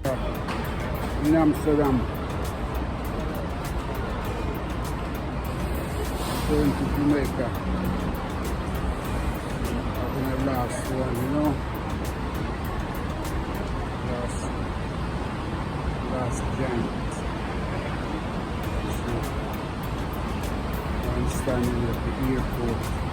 in Amsterdam. Going to Jamaica. Having a last one, you know. Last giant. So I'm standing at the airport.